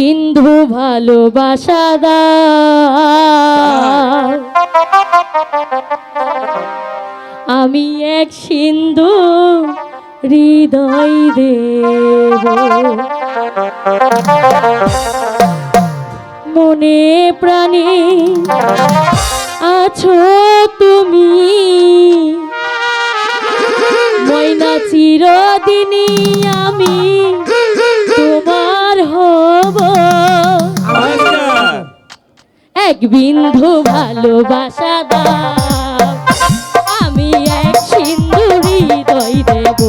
সিন্ধু ভালোবাসা দাও, আমি এক সিন্ধু হৃদয় দেব। মনে প্রাণে আছো তুমি, ময়না চিরদিনই আমি তোমার হব। এক বিন্দু ভালোবাসা দাও, আমি এক সিন্ধু হৃদয় দেব।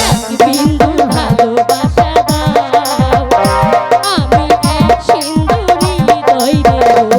এক বিন্দু ভালোবাসা দাও, আমি এক সিন্ধু হৃদয় দেব।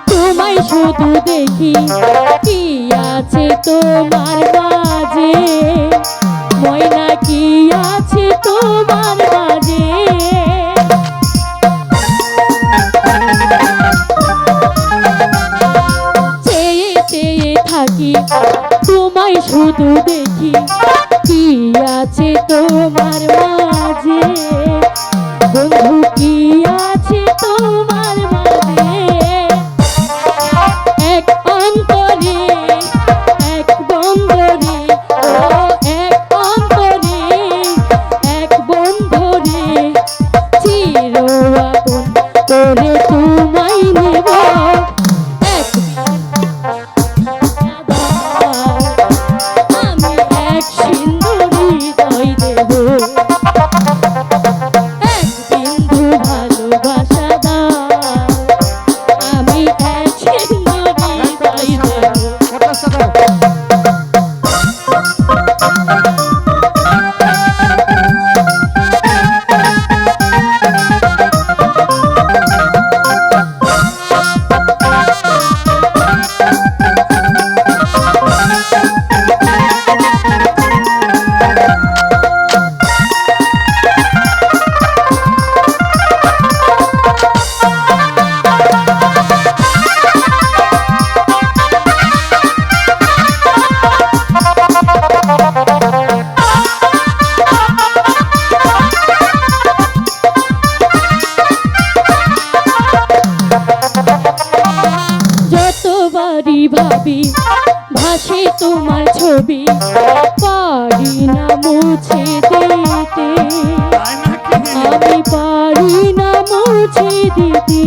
তোমায় শুধু দেখি, কি আছে তোমার মাঝে ময়না, কি আছে তোমার মাঝে। চেয়ে চেয়ে থাকি, তোমায় শুধু দেখি, কি আছে তোমার মাঝে বন্ধু, কি আছে তোমার মাঝে। এক অন্তরে এক বন্ধরে, ও এক অন্তরে এক বন্ধরে, চির আপন করে তোমায় নেব। এক আমি এক সিন্ধু হৃদয় দেব। এক বিন্দু ভালোবাসা দাও, আমি এক সিন্ধু হৃদয় দেব। যতবারই ভাবি ভাসে তোমার ছবি, পারি না মুছে দিতে, আমি পারি না মুছে দিতে।